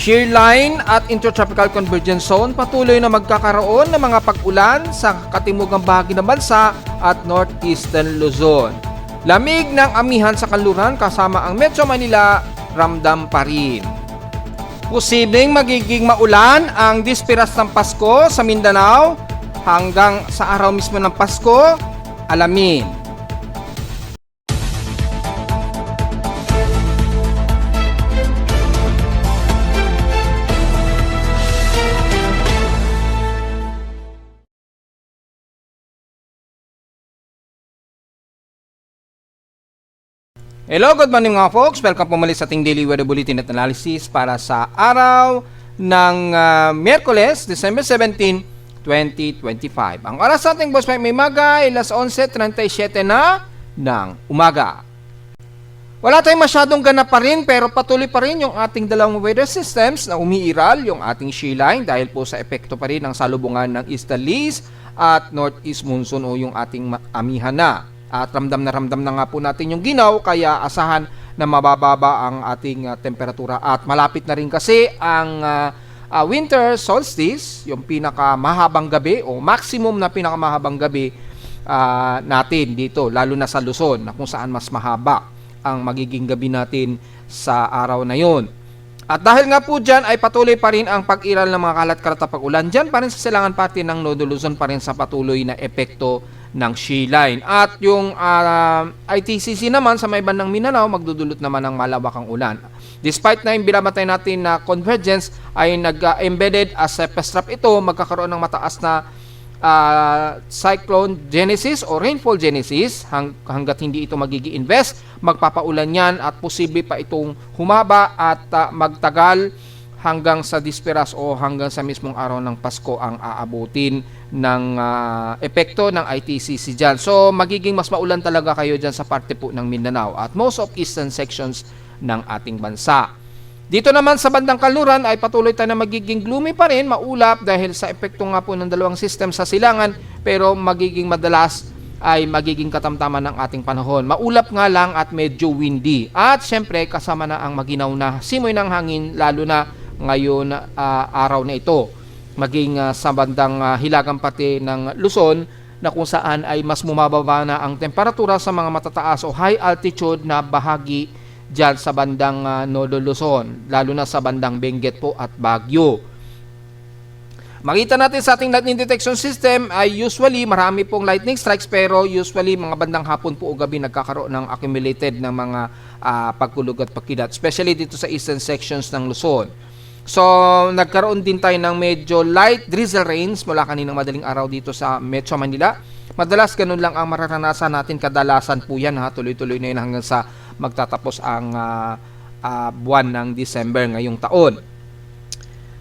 Shear line at intertropical convergence zone patuloy na magkakaroon ng mga pag-ulan sa katimugang bahagi ng bansa at northeastern Luzon. Lamig ng amihan sa kanluran kasama ang Metro Manila, ramdam pa rin. Posibleng magiging maulan ang disperas ng Pasko sa Mindanao hanggang sa araw mismo ng Pasko, alamin. Hello, good morning mga folks. Welcome po muli sa ating Daily Weather Bulletin at Analysis para sa araw ng Miyerkules, December 17, 2025. Ang oras sa ating boss may maga ay 11:37 na ng umaga. Wala tayong masyadong ganap pa rin pero patuloy pa rin yung ating dalawang weather systems na umiiral yung ating shear line dahil po sa epekto pa rin ng salubungan ng easterlies at northeast monsoon o yung ating amihan na. At ramdam na nga po natin yung ginaw kaya asahan na mabababa ang ating temperatura at malapit na rin kasi ang winter solstice, yung pinakamahabang gabi o maximum na pinakamahabang gabi natin dito lalo na sa Luzon na kung saan mas mahaba ang magiging gabi natin sa araw na yon. At dahil nga po dyan ay patuloy pa rin ang pag-iral ng mga kalat-kalat na pag-ulan dyan pa rin sa silangan pati ng Nodo Luzon pa rin sa patuloy na epekto ng shear line. At yung ITCC naman sa may bandang Mindanao magdudulot naman ng malawakang ulan. Despite na yung binabatay natin na convergence ay nag-embedded as a pestrap ito, magkakaroon ng mataas na cyclone genesis o rainfall genesis hanggat hindi ito magigi-invest, magpapaulan yan at posible pa itong humaba at magtagal hanggang sa disperas o hanggang sa mismong araw ng Pasko ang aabutin ng epekto ng ITCC dyan. So magiging mas maulan talaga kayo dyan sa parte po ng Mindanao at most of eastern sections ng ating bansa. Dito naman sa bandang kanluran ay patuloy tayo na magiging gloomy pa rin, maulap dahil sa epekto nga po ng dalawang system sa silangan pero magiging madalas ay magiging katamtaman ng ating panahon. Maulap nga lang at medyo windy. At syempre kasama na ang maginaw na simoy ng hangin lalo na ngayon araw na ito. Maging sa bandang hilagang pati ng Luzon na kung saan ay mas bumababa na ang temperatura sa mga matataas o high altitude na bahagi dyan sa bandang Nodo Luzon, lalo na sa bandang Benguet po at Baguio. Makita natin sa ating lightning detection system ay usually marami pong lightning strikes pero usually mga bandang hapon po o gabi nagkakaroon ng accumulated ng mga pagkulog at pagkilat, especially dito sa eastern sections ng Luzon. So, nagkaroon din tayo ng medyo light drizzle rains mula kaninang madaling araw dito sa Metro Manila. Madalas ganun lang ang mararanasan natin, kadalasan po yan tuloy-tuloy na yun hanggang sa magtatapos ang buwan ng December ngayong taon.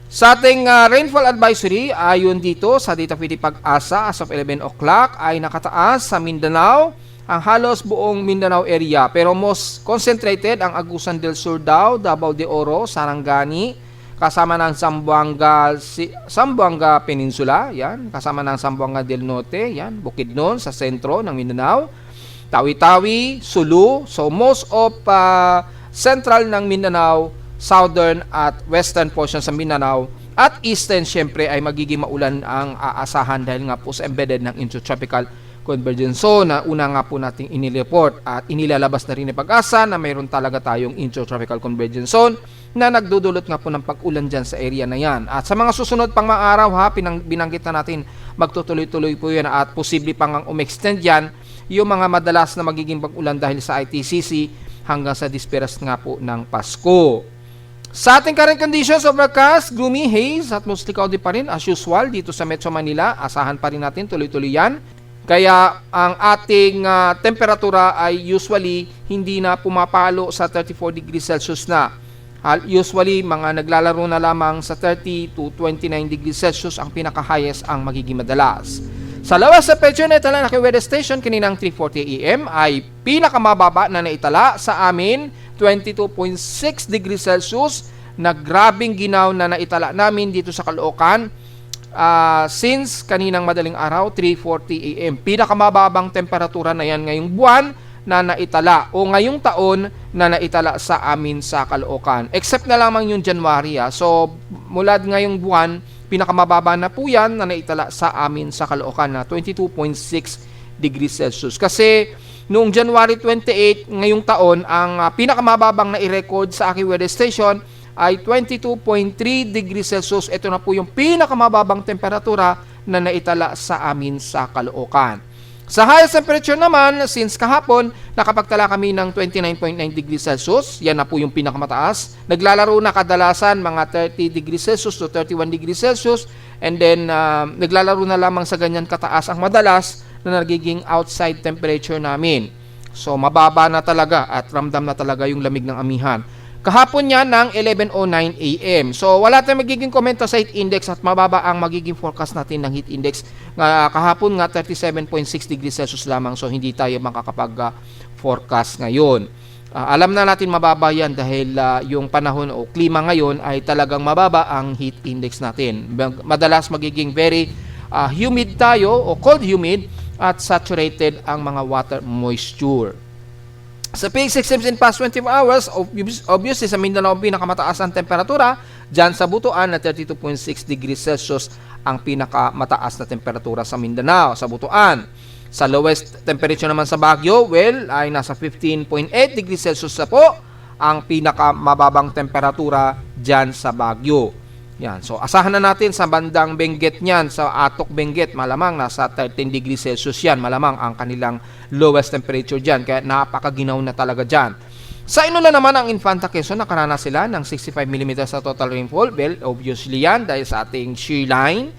Sa ating rainfall advisory, ayon dito sa Data PD Pag-asa as of 11 o'clock ay nakataas sa Mindanao ang halos buong Mindanao area pero most concentrated ang Agusan del Sur daw, Davao de Oro, Sarangani, kasama ng Zamboanga Peninsula, yan, kasama ng Zamboanga del Norte, yan, Bukidnon sa sentro ng Mindanao, Tawi-Tawi, Sulu, so most of central ng Mindanao, southern at western portion sa Mindanao, at eastern syempre ay magiging maulan ang aasahan dahil nga po sa embedded ng intertropical convergence zone na una nga po nating iniliport at inilalabas na rin ni Pag-asa na mayroon talaga tayong intertropical convergence zone na nagdudulot nga po ng pag-ulan dyan sa area na yan. At sa mga susunod pang mga araw binanggit na natin magtutuloy-tuloy po yan at posible pang umextend yan yung mga madalas na magiging pag-ulan dahil sa ITCC hanggang sa disperas nga po ng Pasko. Sa ating current conditions, overcast, gloomy, haze at mostly cloudy pa rin as usual dito sa Metro Manila. Asahan pa rin natin tuloy-tuloy yan. Kaya ang ating temperatura ay usually hindi na pumapalo sa 34 degrees Celsius na. Usually mga naglalaro na lamang sa 30 to 29 degrees Celsius ang pinaka-highest ang magiging madalas. Sa lawas sa Petro na itala na weather station kaninang 3:40 AM ay pinakamababa na naitala sa amin 22.6 degrees Celsius na grabing ginaw na naitala namin dito sa Caloocan since kaninang madaling araw 3:40 AM. Pinakamababang temperatura na yan ngayong buwan na naitala o ngayong taon na naitala sa amin sa Caloocan. Except na lamang yung January. So, mula ngayong buwan, pinakamababa na po yan na naitala sa amin sa Caloocan na 22.6 degrees Celsius. Kasi noong January 28, ngayong taon, ang pinakamababang na i-record sa aking weather station ay 22.3 degrees Celsius. Ito na po yung pinakamababang temperatura na naitala sa amin sa Caloocan. Sa highest temperature naman, since kahapon, nakapagtala kami ng 29.9 degrees Celsius. Yan na po yung pinakamataas. Naglalaro na kadalasan mga 30 degrees Celsius to 31 degrees Celsius. And then, naglalaro na lamang sa ganyan kataas ang madalas na nagiging outside temperature namin. So, mababa na talaga at ramdam na talaga yung lamig ng amihan. Kahapon yan ng 11:09 AM. So, wala tayong magiging komento sa heat index at mababa ang magiging forecast natin ng heat index. Kahapon nga 37.6 degrees Celsius lamang. So, hindi tayo makakapag-forecast ngayon. Alam na natin mababa yan dahil yung panahon o klima ngayon ay talagang mababa ang heat index natin. Madalas magiging very humid tayo o cold humid at saturated ang mga water moisture. Sa peak systems in past 24 hours, obviously sa Mindanao pinakamataas ang temperatura, dyan sa Butuan na 32.6 degrees Celsius ang pinakamataas na temperatura sa Mindanao, sa Butuan. Sa lowest temperature naman sa Baguio, well, ay nasa 15.8 degrees Celsius na po ang pinakamababang temperatura dyan sa Baguio. Yan. So, asahan na natin sa bandang Benguet niyan, sa Atok Benguet, malamang nasa 13 degrees Celsius yan, malamang ang kanilang lowest temperature dyan, kaya napakaginaw na talaga dyan. Sa Iloilo naman ang Infanta Quezon, nakaranas sila ng 65 mm sa total rainfall. Well, obviously yan, dahil sa ating shear line,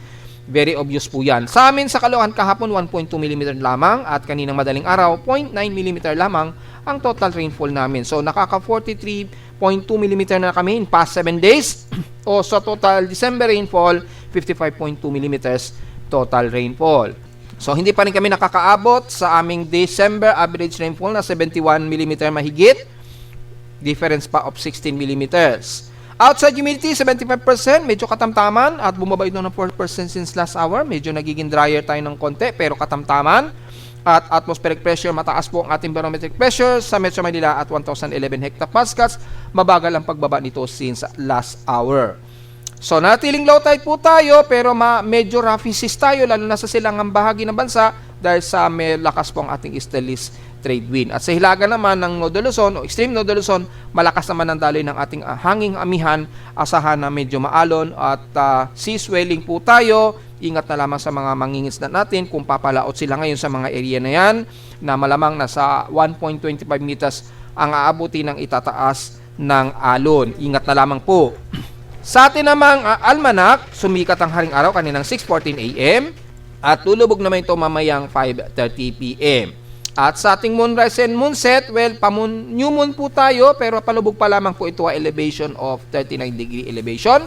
very obvious po yan. Sa amin sa Caloocan kahapon, 1.2 mm lamang, at kaninang madaling araw, 0.9 mm lamang ang total rainfall namin. So, nakaka 43.2 mm na kami in past 7 days. O sa total December rainfall, 55.2 mm total rainfall. So, hindi pa rin kami nakakaabot sa aming December average rainfall na 71 mm mahigit. Difference pa of 16 mm. Outside humidity, 75%, medyo katamtaman at bumaba ito ng 4% since last hour. Medyo nagiging drier tayo ng konti pero katamtaman. At atmospheric pressure, mataas po ang ating barometric pressure sa Metro Manila at 1,011 hectopascals. Mabagal ang pagbaba nito since last hour. So, natiling low tide po tayo pero medyo roughy seas tayo lalo na sa silangang bahagi ng bansa dahil sa may lakas po ang ating easterlies trade wind. At sa hilaga naman ng Northern Luzon o extreme Northern Luzon, malakas naman ang daloy ng ating hanging amihan. Asahan na medyo maalon at sea swelling po tayo. Ingat na lamang sa mga mangingisda natin kung papalaot sila ngayon sa mga area na yan na malamang nasa 1.25 meters ang aabuti ng itataas ng alon. Ingat na lamang po. Sa atin namang almanak, sumikat ang haring araw kaninang 6:14 AM at lulubog naman ito mamayang 5:30 PM. At sa ating moonrise and moonset, well, new moon po tayo pero palubog pa lamang po ito elevation of 39 degree elevation.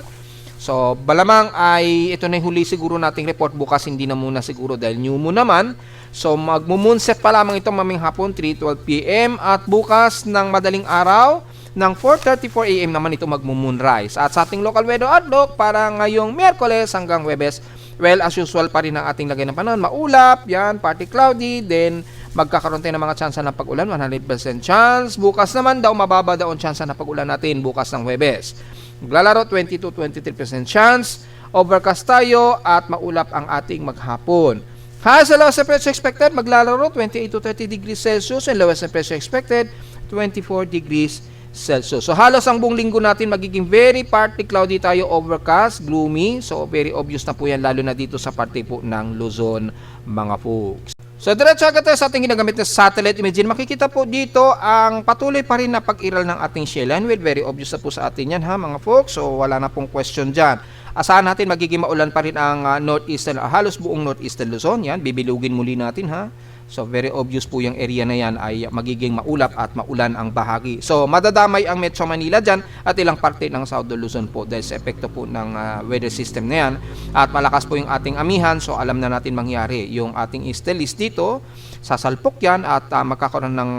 So, balamang ay ito na yung huli siguro nating report. Bukas hindi na muna siguro dahil new moon naman. So, mag-moonset pa lamang ito maming hapon 3:12 PM at bukas ng madaling araw ng 4:34 AM naman ito mag-moonrise. At sa ating local weather outlook para ngayong Miyerkules hanggang Huwebes, well, as usual pa rin ang ating lagay ng panahon. Maulap, yan, partly cloudy, then magkakaroon tayo ng mga tsansa ng pag-ulan, 100% chance. Bukas naman daw, mababa daw ang tsansa ng pag-ulan natin bukas ng Huwebes. Maglalaro, 20 to 23% chance. Overcast tayo at maulap ang ating maghapon. Highest and lowest temperature expected, maglalaro 28 to 30 degrees Celsius and lowest temperature expected 24 degrees Celsius. So halos ang buong linggo natin magiging very partly cloudy tayo, overcast, gloomy. So very obvious na po yan lalo na dito sa parte po ng Luzon, mga folks. So, diretso agad tayo sa ating ginagamit na satellite imaging. Makikita po dito ang patuloy pa rin na pag-iral ng ating shear line. Well, very obvious na po sa atin yan, ha, mga folks. So, wala na pong question dyan. Asahan natin magiging maulan pa rin ang northeastern, halos buong northeastern Luzon. Yan, bibilugin muli natin, ha. So, very obvious po yung area na yan ay magiging maulap at maulan ang bahagi. So, madadamay ang Metro Manila dyan at ilang parte ng Southern Luzon po dahil sa epekto po ng weather system na yan. At malakas po yung ating amihan. So, alam na natin mangyari yung ating easterlies dito. Sasalpok yan at magkakaroon ng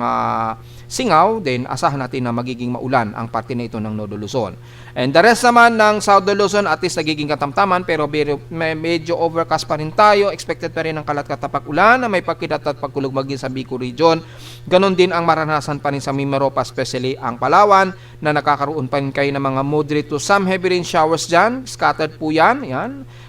singaw, then asahan natin na magiging maulan ang parte na ito ng Northern Luzon. And the rest naman ng Southern Luzon at least nagiging katamtaman, pero medyo overcast pa rin tayo. Expected pa rin ang kalat-katapag ulan na may pagkidat at pagkulog maging sa Bicol Region. Ganon din ang maranasan pa rin sa Mimaropa, especially ang Palawan, na nakakaroon pa rin kayo ng mga moderate to some heavy rain showers dyan. Scattered po yan.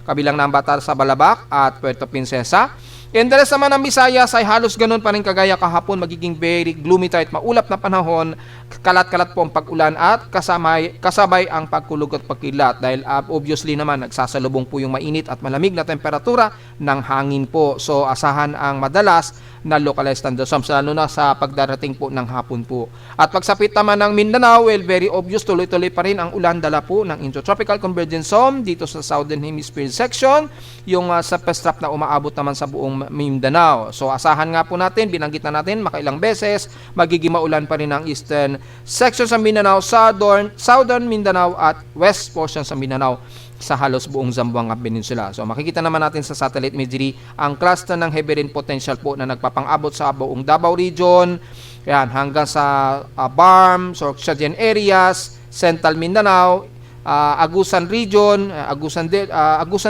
Kabilang ng Batar sa Balabac at Puerto Princesa. And the rest naman ng Visayas ay halos ganun pa rin kagaya kahapon, magiging very gloomy tayo at maulap na panahon, kalat-kalat po ang pag-ulan at kasabay ang pagkulog at pagkilat dahil obviously naman nagsasalubong po yung mainit at malamig na temperatura ng hangin po. So asahan ang madalas na localized thunderstorms lalo na sa pagdarating po ng hapon po. At pagsapit naman ng Mindanao, well, very obvious, tuloy-tuloy pa rin ang ulan dala po ng Intertropical Convergence Zone dito sa Southern Hemisphere section, yung sa pestrap na umaabot naman sa buong Mindanao. So asahan nga po natin, binanggit na natin makailang beses, magiging maulan pa rin ang eastern section sa Mindanao, southern Mindanao at west portion sa Mindanao sa halos buong Zamboanga Peninsula. So makikita naman natin sa satellite imagery ang cluster ng heavy rain potential po na nagpapang-abot sa buong Davao Region, yan, hanggang sa Barm, Sorsogon areas, Central Mindanao, Agusan Region, Agusan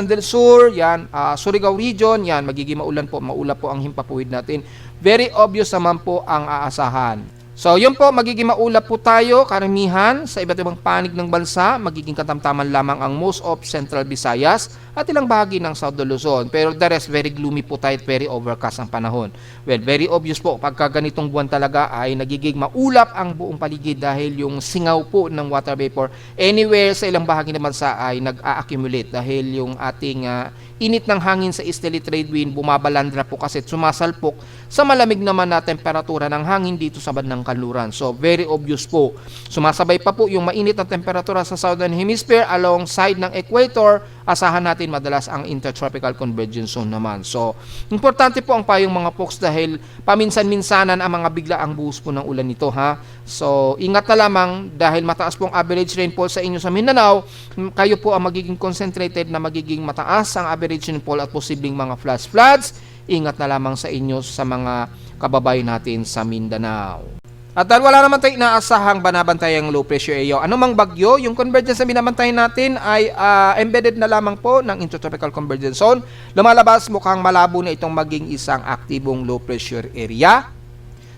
del Sur, yan, Surigao Region, yan, magiging maulap po ang himpapuwid natin. Very obvious naman po ang aasahan. So, yun po, magiging maulap po tayo, karamihan, sa iba't ibang panig ng bansa, magiging katamtaman lamang ang most of Central Visayas at ilang bahagi ng Southern Luzon. Pero the rest, very gloomy po tayo at very overcast ang panahon. Well, very obvious po, pagka ganitong buwan talaga ay nagiging maulap ang buong paligid dahil yung singaw po ng water vapor anywhere sa ilang bahagi ng bansa ay nag-a-accumulate dahil yung ating init ng hangin sa easterly trade wind bumabalandra po kasi sumasalpok sa malamig naman na temperatura ng hangin dito sa bandang kanluran. So very obvious po. Sumasabay pa po yung mainit na temperatura sa Southern Hemisphere alongside ng equator. Asahan natin madalas ang Intertropical Convergence Zone naman. So importante po ang payong mga folks dahil paminsan-minsanan ang mga biglaang buhos po ng ulan nito ha. So ingat na lamang dahil mataas po ang average rainfall sa inyo sa Mindanao. Kayo po ang magiging concentrated na magiging mataas ang average rainfall at posibleng mga flash floods. Ingat na lamang sa inyo sa mga kababayan natin sa Mindanao. At dahil wala naman tayong inaasahang banabantayang low pressure area, anumang bagyo, yung convergence na binabantayan natin ay embedded na lamang po ng Intertropical Convergence Zone. Lumalabas mukhang malabo na itong maging isang aktibong low pressure area.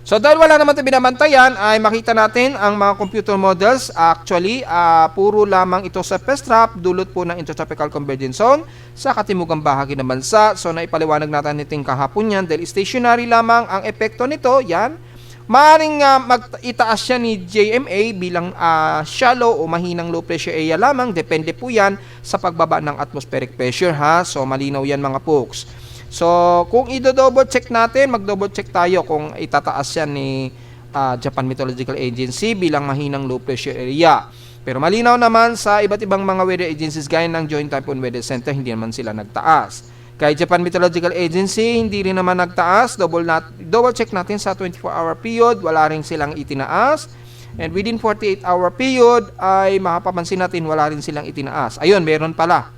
So dahil wala naman tayong binabantayan, ay makita natin ang mga computer models. Actually, puro lamang ito sa pestrap, dulot po ng Intertropical Convergence Zone sa katimugang bahagi ng bansa. So naipaliwanag natin iting kahapon yan dahil stationary lamang ang epekto nito, yan. Maaring itaas siya ni JMA bilang shallow o mahinang low pressure area lamang. Depende po yan sa pagbaba ng atmospheric pressure ha. So malinaw yan mga folks. So kung i-double check natin, mag-double check tayo kung itataas yan ni Japan Meteorological Agency bilang mahinang low pressure area. Pero malinaw naman sa iba't ibang mga weather agencies gaya ng Joint Typhoon Weather Center, hindi naman sila nagtaas. Kay Japan Meteorological Agency, hindi rin naman nagtaas. Double check natin sa 24-hour period, wala rin silang itinaas. And within 48-hour period, ay mapapansin natin wala rin silang itinaas. Ayun, meron pala.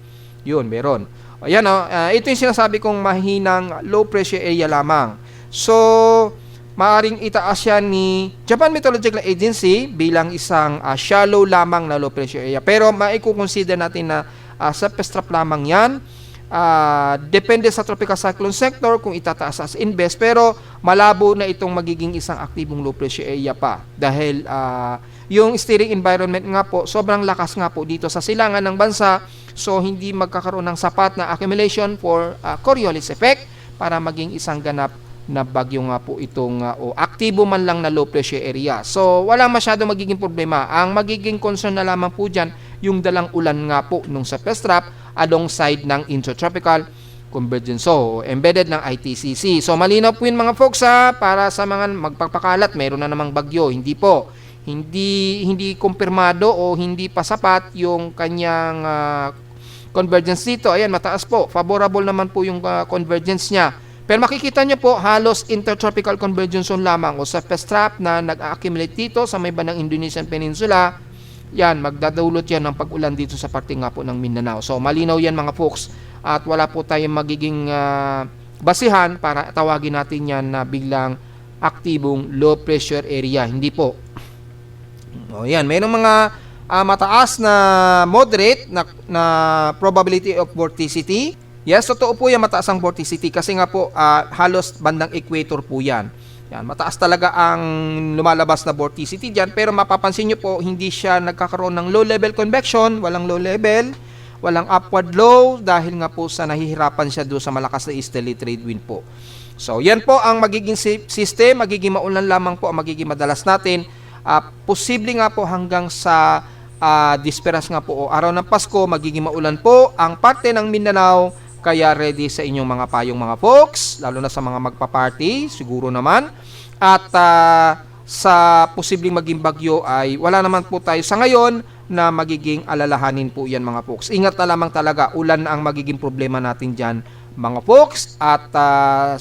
Yun, meron. Ayan, ito yung sinasabi kong mahinang low pressure area lamang. So, maaring itaas yan ni Japan Meteorological Agency bilang isang shallow lamang na low pressure area. Pero maikukonsider natin na sa pestrap lamang yan. Depende sa tropical cyclone sector kung itataas as invest, pero malabo na itong magiging isang aktibong low pressure area pa dahil yung steering environment nga po sobrang lakas nga po dito sa silangan ng bansa, so hindi magkakaroon ng sapat na accumulation for Coriolis effect para maging isang ganap na bagyo nga po itong o aktibo man lang na low pressure area. So wala masyado magiging problema. Ang magiging concern na lamang po dyan yung dalang ulan nga po nung sa pestrap alongside ng Intertropical Convergence Zone embedded ng ITCC. So malinaw po yun mga folks para sa mga magpapakalat meron na namang bagyo. Hindi po. Hindi kumpirmado o hindi pa sapat yung kanyang convergence dito. Ayan, mataas po. Favorable naman po yung convergence niya. Pero makikita nyo po, halos Intertropical Convergence Zone lamang o sa pestrap na nag-accumulate dito sa may bandang Indonesian Peninsula. Yan, magdadulot yan ng pag-ulan dito sa parte nga po ng Mindanao. So, malinaw yan mga folks. At wala po tayong magiging basihan para tawagin natin yan na biglang aktibong low pressure area. Hindi po. O yan, mayroong mga mataas na moderate na probability of vorticity. Yes, totoo po yan, mataas ang vorticity kasi nga po halos bandang equator po yan. Yan, mataas talaga ang lumalabas na vorticity dyan, pero mapapansin nyo po, hindi siya nagkakaroon ng low level convection, walang low level, walang upward low, dahil nga po sa nahihirapan siya doon sa malakas na easterly trade wind po. So, yan po ang magiging system, magiging maulan lamang po ang magiging madalas natin. Posible nga po hanggang sa disperas nga po o araw ng Pasko, magiging maulan po ang parte ng Mindanao. Kaya ready sa inyong mga payong mga folks, lalo na sa mga magpa-party, siguro naman. At sa posibleng maging bagyo ay wala naman po tayo sa ngayon na magiging alalahanin po yan mga folks. Ingat na lamang talaga, ulan ang magiging problema natin dyan mga folks. At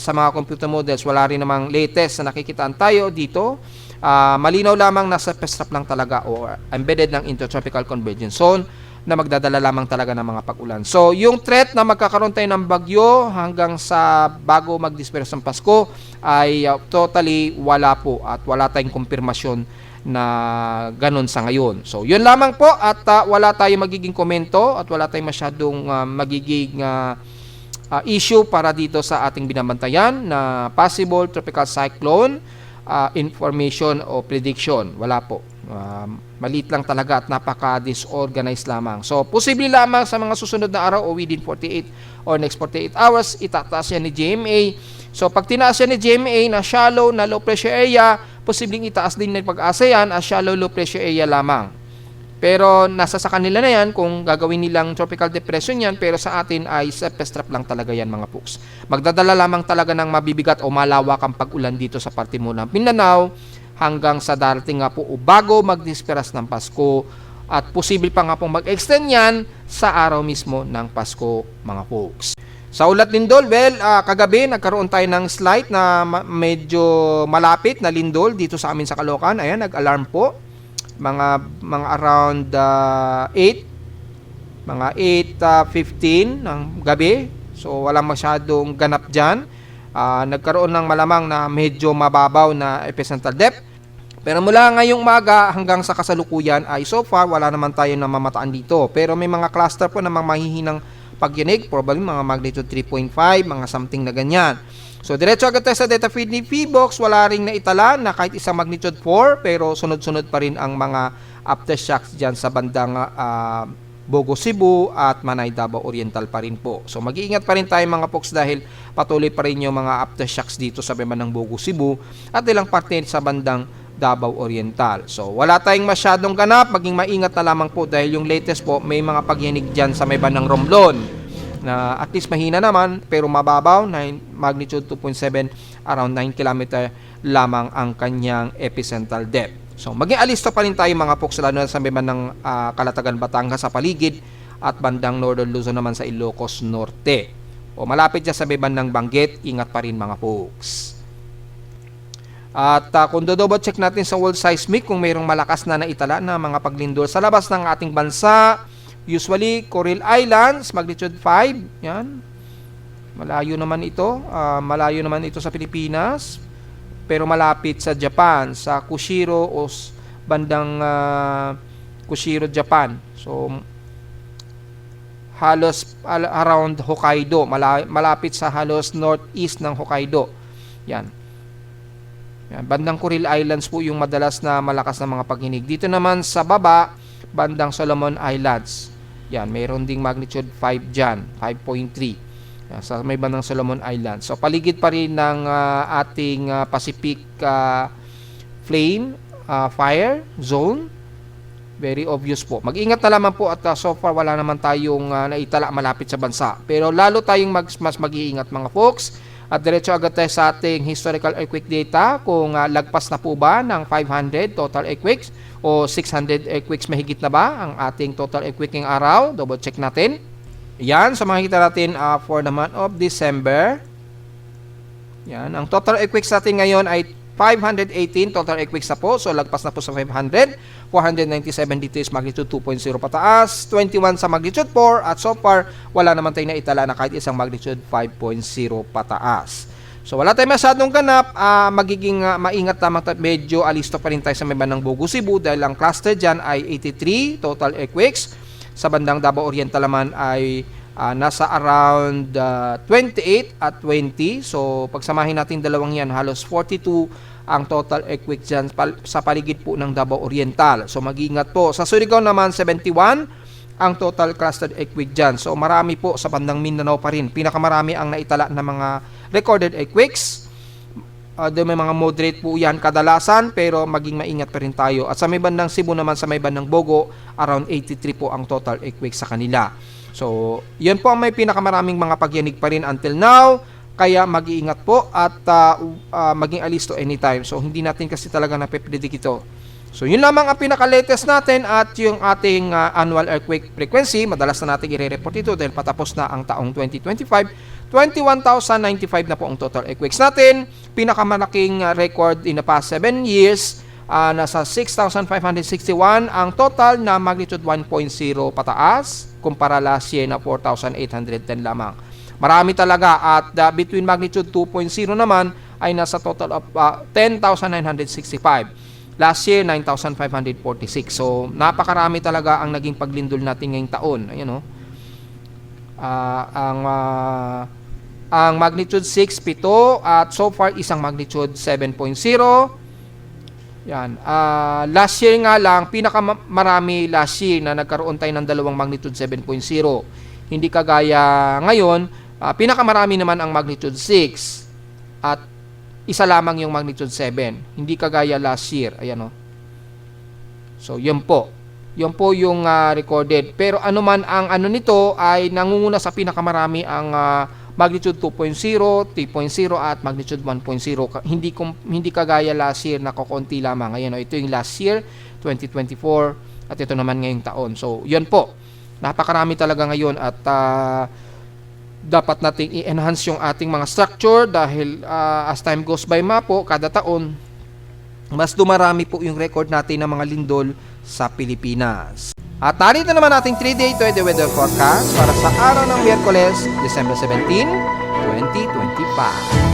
sa mga computer models, wala rin namang latest na nakikitaan tayo dito. Malinaw lamang nasa pestrap lang talaga o embedded ng intertropical convergence zone na magdadala lamang talaga ng mga pag-ulan. So, yung threat na magkakaroon tayo ng bagyo hanggang sa bago mag-disperse ng Pasko ay totally wala po at wala tayong kumpirmasyon na ganun sa ngayon. So, yun lamang po at wala tayong magiging komento at wala tayong masyadong magiging issue para dito sa ating binabantayan na possible tropical cyclone information o prediction. Wala po. Maliit lang talaga at napaka-disorganized lamang. So, posible lamang sa mga susunod na araw o within 48 or next 48 hours, itataas yan ni GMA. So, pag tinaas yan ni GMA na shallow na low pressure area, posibleng itaas din ng pag-asa yan as shallow low pressure area lamang. Pero nasa sa kanila na yan kung gagawin nilang tropical depression yan, pero sa atin ay surface trap lang talaga yan mga folks. Magdadala lamang talaga ng mabibigat o malawak ang pag-ulan dito sa parte mo ng Mindanao hanggang sa darating nga po o bago mag-disperas ng Pasko at posible pa nga pong mag-extend yan sa araw mismo ng Pasko mga folks. Sa ulat lindol, kagabi nagkaroon tayo ng slight na medyo malapit na lindol dito sa amin sa Caloocan. Ayan, nag-alarm po. Mga around 8, mga 8:15 ng gabi. So, walang masyadong ganap dyan. Nagkaroon ng malamang na medyo mababaw na epicentral depth. Pero mula ngayong umaga hanggang sa kasalukuyan ay so far wala naman tayo na mamataan dito. Pero may mga cluster po na mga mahihinang pagyanig, probably mga magnitude 3.5, mga something na ganyan. So diretso agad tayo sa data feed ni PBox, wala ring naitala na kahit isang magnitude 4 pero sunod-sunod pa rin ang mga aftershocks dyan sa bandang Bogo, Cebu at Manay, Davao Oriental pa rin po. So mag-iingat pa rin tayo mga folks dahil patuloy pa rin yung mga aftershocks dito sa bandang Bogo, Cebu at ilang parte sa bandang Davao Oriental. So, wala tayong masyadong ganap. Maging maingat na lamang po dahil yung latest po, may mga pagyanig dyan sa may bandang Romblon na at least mahina naman pero mababaw, magnitude 2.7, around 9 km lamang ang kanyang epicentral depth. So, maging alista pa rin tayo mga folks lalo na sa may bandang Calatagan, Batangas sa paligid at bandang Northern Luzon naman sa Ilocos Norte. O malapit dyan sa may bandang Benguet, ingat pa rin mga folks. At kung double check natin sa world seismic kung mayroong malakas na naitala na mga paglindol sa labas ng ating bansa, usually Coral Islands, magnitude 5, yan. Malayo naman ito sa Pilipinas, pero malapit sa Japan, sa Kushiro o bandang Kushiro, Japan. So halos around Hokkaido, malapit sa halos northeast ng Hokkaido. Yan. Bandang Coral Islands po yung madalas na malakas na mga paghinig. Dito naman sa baba, bandang Solomon Islands. Yan, mayroon ding magnitude 5 dyan, 5.3. Yan, sa may bandang Solomon Islands. So, paligid pa rin ng ating Pacific fire zone. Very obvious po. Mag-ingat na lamang po at so far wala naman tayong naitala malapit sa bansa. Pero lalo tayong mas mag-iingat mga folks. At diretso agad tayo sa ating historical earthquake data kung lagpas na po ba ng 500 total earthquakes o 600 earthquakes mahigit na ba ang ating total earthquake ngayong araw. Double check natin. Yan, so makikita natin for the month of December. Yan, ang total earthquakes natin ngayon ay 518 total earthquakes na po. So lagpas na po sa 500. 497 dito is magnitude 2.0 pataas, 21 sa magnitude 4 at so far wala naman tayong naitala na kahit isang magnitude 5.0 pataas. So wala tayong masyadong ganap, magiging maingat lamang tayo, medyo alisto pa rin tayo sa may bandang Bogo, Cebu dahil ang cluster dyan ay 83 total earthquakes. Sa bandang Davao Oriental naman ay nasa around 28 at 20. So pagsamahin natin dalawang yan, halos 42 ang total earthquake dyan sa paligid po ng Davao Oriental. So mag-ingat po. Sa Surigao naman 71 ang total clustered earthquake dyan. So marami po sa bandang Mindanao pa rin. Pinakamarami ang naitala na mga recorded earthquakes. May mga moderate po yan kadalasan, pero maging maingat pa rin tayo. At sa may bandang Cebu naman, sa may bandang Bogo, around 83 po ang total earthquake sa kanila. So yun po ang may pinakamaraming mga pagyanig pa rin until now. Kaya mag-iingat po at maging alisto anytime. So hindi natin kasi talaga napipredict ito. So yun lamang ang pinaka-latest natin at yung ating annual earthquake frequency. Madalas na natin i-report ito dahil patapos na ang taong 2025. 21,095 na po ang total earthquakes natin. Pinakamalaking record in the past 7 years, nasa 6,561 ang total na magnitude 1.0 pataas kumpara last year na 4,810 lamang. Marami talaga at between magnitude 2.0 naman ay nasa total of 10,965. Last year, 9,546. So, napakarami talaga ang naging paglindol natin ngayong taon. Ayan, ang magnitude 6, 7 at so far isang magnitude 7.0. Yan. Last year nga lang, pinakamarami last year na nagkaroon tayo ng dalawang magnitude 7.0. Hindi kagaya ngayon, pinakamarami naman ang magnitude 6 at isa lamang yung magnitude 7. Hindi kagaya last year. Ayan, So, yun po. Yun po yung recorded. Pero anuman ang nito ay nangunguna sa pinakamarami ang magnitude 2.0, 3.0 at magnitude 1.0. Hindi kagaya last year na kokonti lamang. Ayan, ito yung last year, 2024 at ito naman ngayong taon. So, yun po. Napakarami talaga ngayon at dapat nating i-enhance yung ating mga structure dahil as time goes by po, kada taon, mas dumarami po yung record natin ng mga lindol sa Pilipinas. At narito naman ating 3-day weather forecast para sa araw ng Miyerkules, December 17, 2025.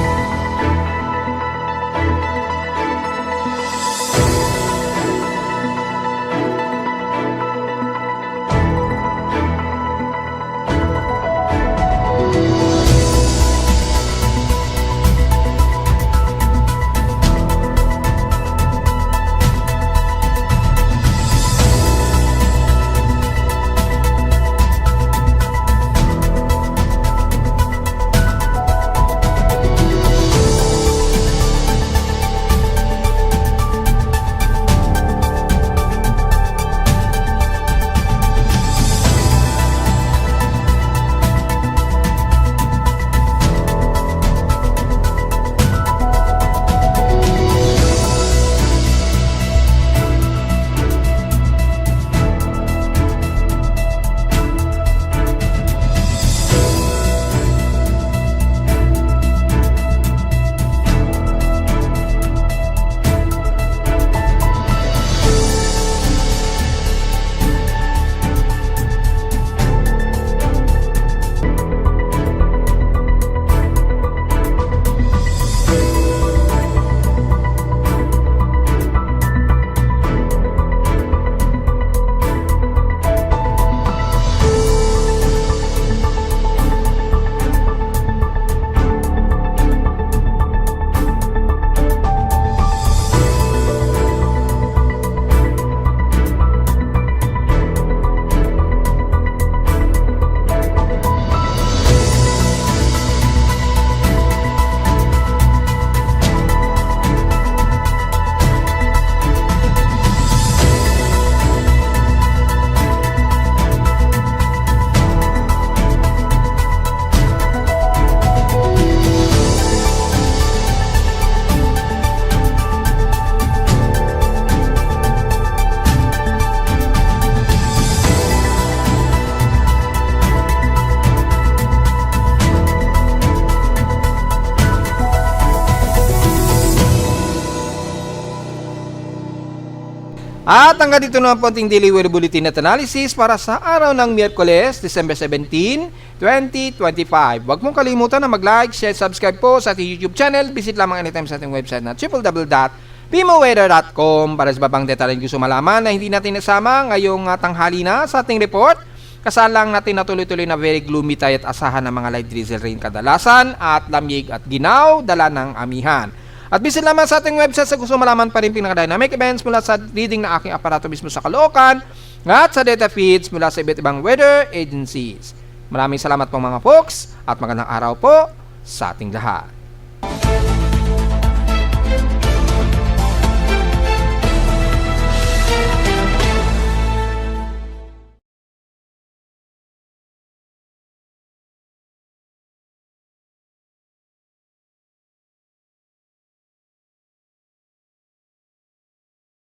At hanggang dito na ang konting daily weather bulletin at analysis para sa araw ng Miyerkules, December 17, 2025. Huwag mong kalimutan na mag-like, share, subscribe po sa ating YouTube channel. Visit lamang anytime sa ating website na www.pimoweather.com para sa babang detalye gusto malaman na hindi natin nasama ngayong tanghali na sa ating report. Kasalang natin na tuloy-tuloy na very gloomy tayo at asahan ng mga light drizzle rain kadalasan at lamig at ginaw, dala ng amihan. At visit lamang sa ating website sa gusto malaman pa rin pinaka-dynamic events mula sa reading na aking aparato mismo sa Caloocan at sa data feeds mula sa iba't ibang weather agencies. Maraming salamat po mga folks at magandang araw po sa ating lahat.